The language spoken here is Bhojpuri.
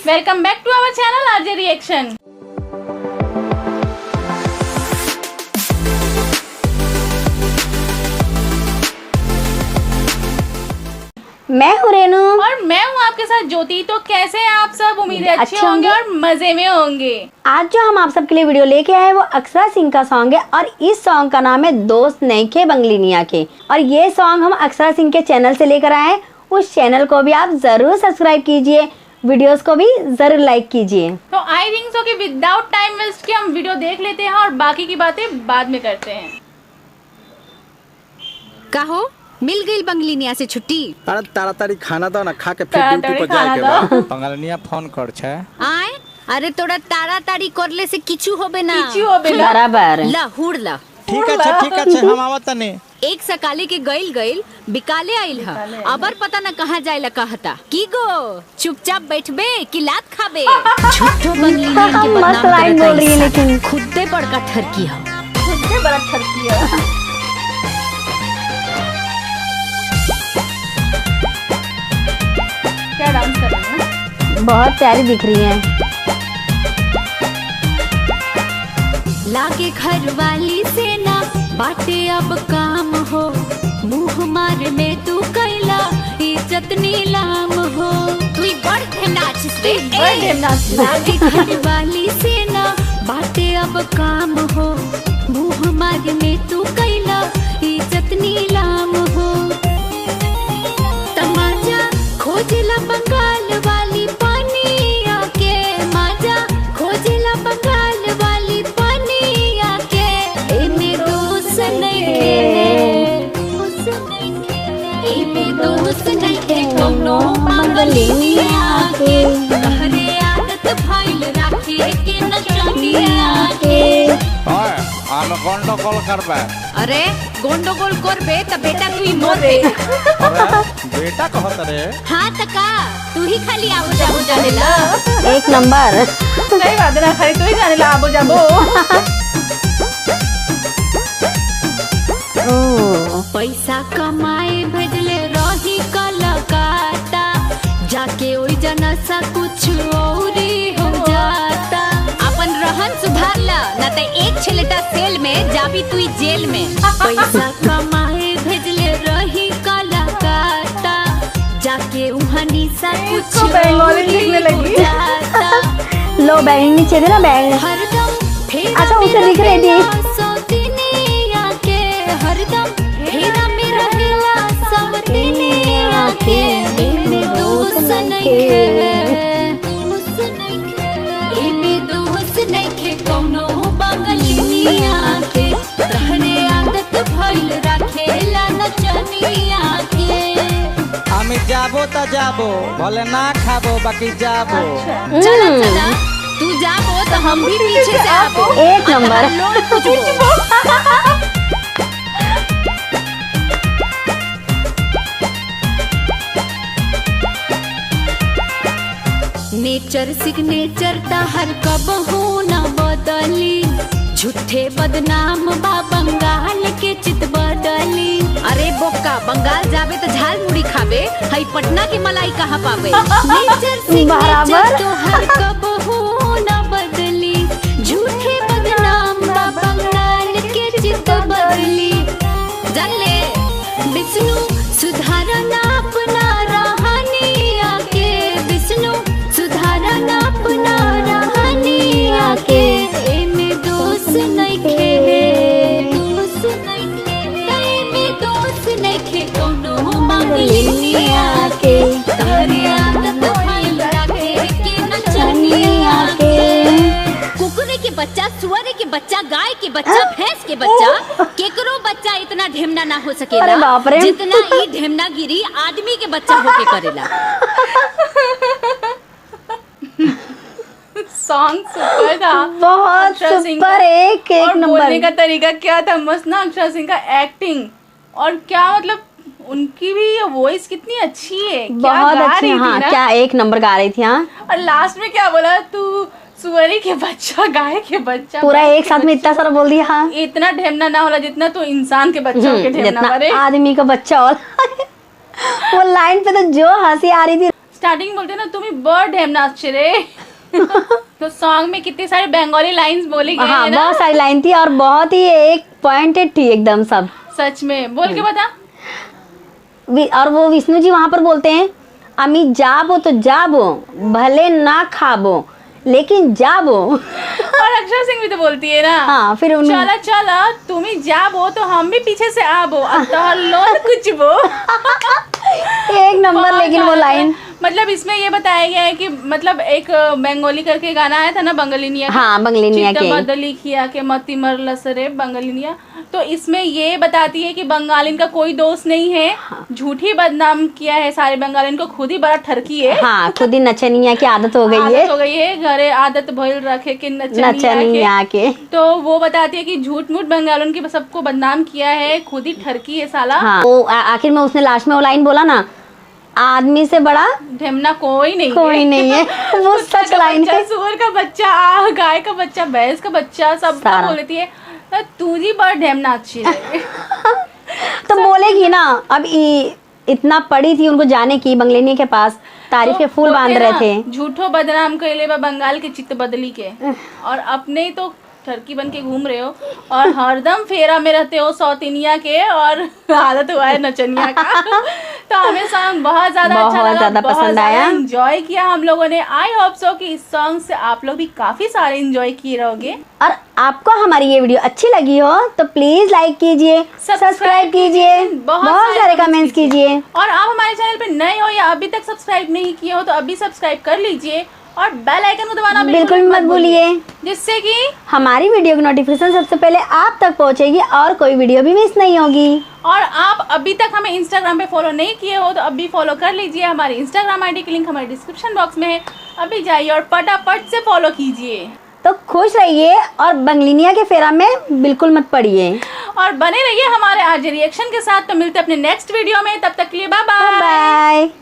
फ्रेंड्स, वेलकम बैक टू आवर चैनल आरजे रिएक्शन। मैं हूँ रेनू और मैं हूँ आपके साथ ज्योति। तो कैसे हैं आप सब? उम्मीद है अच्छे होंगे और मजे में होंगे। आज जो हम आप सबके लिए वीडियो लेके आए वो अक्षरा सिंह का सॉन्ग है और इस सॉन्ग का नाम है दोस्त नहीं के बंगलिनिया के। और ये सॉन्ग हम अक्षरा सिंह के चैनल से लेकर आए हैं। उस चैनल को भी आप जरूर सब्सक्राइब कीजिए, वीडियोस को भी जरूर लाइक कीजिए। तो आई थिंक सो कि विदाउट टाइम वेस्ट के हम वीडियो देख लेते हैं और बाकी की बातें बाद में करते हैं। कहो मिल गई बंगलिनिया से छुट्टी? अरे ताड़ाताड़ी खाना दो ना, खा के फिर ड्यूटी पर जाए के बाद। बंगलिनिया फोन कर छे। आए अरे तोड़ा ताड़ाताड़ी करले से किछु होबे ना। बराबर ला हुड़ ला। ठीक है हम आवत तनी। एक सकाले के गइल बिकाले आइल ह। अबर पता न कहाँ जाइला कहता। की गो चुपचाप बैठबे कि लात खाबे? झूठो बंगलिनिया के मस्त लाइन बोल रही है लेकिन खुदे बड़का ठरकी ह। खुदे बड़ा ठरकी है। क्या डांस कर रही है? बहुत प्यारी दिख रही है। लागे घर वाली से ना बाटे अब काम हो, मुँह मार में तू कैला इज्जत नीलाम हो। तू बड़ नाचिस रे, लागे घर वाली से ना बाटे अब काम हो, मुँह मार में तू कैला इज्जत नीलाम हो। तमाजा खोजला बंगाल वाली पानी आके, माजा खोजला बंगाल वाली पानी आके। एमे दोस्त नहीं के कोनो बंगलिनिया के। तहरे आदत भइल राखे के नचनिया के। ओए हम गंडगोल करबे। अरे गंडगोल करबे त बेटा तू ही मोरे। अरे बेटा कहत रे। हाँ तका तू ही खाली आबो जाबो जानेला। एक नंबर। सही बात है ना, खाली तू ही जाने ला आबो जाबो। पैसा कमाए भेजले रही कलकत्ता, जाके ओई जना सा कुछ औरी हो जाता। अपन रहन सुधार ला ना त एक छलेटा सेल में जाबी तू जेल में। पैसा कमाए भेजले रही कलकत्ता, जाके उहनी सा कुछ बंगाली लिखने लगी। लो बैग नीचे दे ना बैग। हरदम अच्छा उसे लिख रही थी। हरदम फेरा में रहेला सब दुनिया के। एमे दोस्त नइखे, एमे दोस्त नइखे कोनो बंगलिनिया के। रहने आदत भइल राखेला नचनिया के। हम जाबो त जाबो, भले ना खाबो बाकी जाबो। चला चला तू जाबो तो हम भी पीछे से आबो। एक नंबर। लोन पूछबो। नेचर सिग्नेचर तहर कबहू न बदली, झूठे बदनाम बा बंगाल के चित बदली। अरे बोका बंगाल जाबे तो झाल मुड़ी खाबे, हई पटना की मलाई कहाँ पावे? नेचर सिग्नेचर तोहर कबहू न बदली, झूठे बदनाम बा बंगाल के चित बदली। जान ले विष्णु सुधारना अपना रहनी आके, विष्णु सुधारना अपना रहनी आके। एमे दोस्त नइखे, दोस्त नइखे, एमे दोस्त नइखे कोनो बंगलिनिया के। तहरे आदत भइल राखे के नचनिया के। कुकुरे के बच्चा, सुअरे के बच्चा, गाय के बच्चा, भैंस के बच्चा, केकरो बच्चा इतना ढेमना ना हो सकेला जितना ई ढेमना गिरी आदमी के बच्चा होके करेला। सॉन्ग सुपर था, बहुत सुपर। एक नंबर। बोलने का तरीका क्या था मस्त ना। अक्षरा सिंह का एक्टिंग और क्या मतलब उनकी भी वॉइस कितनी अच्छी है। बहुत अच्छी। हाँ क्या एक नंबर गा रही थी। हाँ और लास्ट में क्या बोला तू? सुअरी के बच्चा, गाय के बच्चा, पूरा एक साथ में इतना सारा बोल दिया। हाँ इतना ढेमना ना होला जितना तो इंसान के बच्चों के ढेमना। आदमी का बच्चा और वो लाइन पे तो जो हंसी आ रही थी। स्टार्टिंग बोलते ना तुम्ही बर्ड है नाच रे। तो सॉन्ग में कितनी सारी बंगाली लाइंस बोली गई हाँ है ना। बहुत सारी लाइन थी और बहुत ही एक पॉइंटेड थी एकदम सब। सच में बोल के बता। और वो विष्णु जी वहां पर बोलते हैं अमी जाबो तो जाबो भले ना खाबो लेकिन जाबो। और अक्षरा सिंह भी तो बोलती है ना। हाँ फिर चला चला तुम्ही जाबो तो हम भी पीछे से आबो अतः लोन कुछ वो। एक नंबर लेकिन वो लाइन। मतलब इसमें ये बताया गया है कि मतलब एक बंगाली करके गाना आया था ना बंगालिनिया का। हाँ बंगलिनिया के बदली किया के मती मर लसरे बंगालिनिया। तो इसमें ये बताती है कि बंगालिन का कोई दोस्त नहीं है। झूठी बदनाम किया है सारे बंगालिन को, खुद ही बड़ा ठरकी है। हाँ खुद ही नचनिया की आदत हो गई है। आदत हो गई है, घरे आदत भइल रखे के नचनिया के। तो वो बताती है कि झूठ मूठ बंगालिन की सबको बदनाम किया है, खुद ही ठरकी है साला। हाँ वो आखिर में उसने लास्ट में वो लाइन बोला ना आदमी से बड़ा ढेमना कोई नहीं है। वो सच लाइन है। सुअर का बच्चा, गाय का बच्चा, भैंस का बच्चा सबका बोलती है तुझी बड़ ढेमना अच्छी है। तो बोलेगी ना अब इतना पड़ी थी उनको जाने की बंगलेनी के पास तारीफ के फूल बांध रहे थे। झूठो बदनाम कैले बा बंगाल के चित्त बदली के और अपने ही तो ठरकी बन के घूम रहे हो और हरदम फेरा में रहते हो सौतिनिया के और आदत हुआ है नचनिया का। तो हमें सॉन्ग बहुत ज्यादा अच्छा लगा, ज्यादा पसंद आया, एंजॉय किया हम लोगों ने। आई होप सो कि इस सॉन्ग से आप लोग भी काफी सारे एंजॉय किए रहोगे। और आपको हमारी ये वीडियो अच्छी लगी हो तो प्लीज लाइक कीजिए, सब्सक्राइब कीजिए, बहुत सारे कमेंट्स कीजिए। और आप हमारे चैनल पे नए हो या अभी तक सब्सक्राइब नहीं किए हो तो अभी सब्सक्राइब कर लीजिए और बेल आइकन को दबाना बिल्कुल मत भूलिए, जिससे कि हमारी वीडियो की नोटिफिकेशन सबसे पहले आप तक पहुंचेगी और कोई वीडियो भी मिस नहीं होगी। और आप अभी तक हमें इंस्टाग्राम पे फॉलो नहीं किए हो तो अभी फॉलो कर लीजिए। हमारी इंस्टाग्राम आईडी की लिंक हमारे डिस्क्रिप्शन बॉक्स में है, अभी जाइए और फटाफट से फॉलो कीजिए। तो खुश रहिए और बंगलिनिया के फेरा में बिल्कुल मत पड़िए और बने रहिए हमारे आज रिएक्शन के साथ। तो मिलते हैं अपने नेक्स्ट वीडियो में, तब तक के लिए बाय बाय। बाय।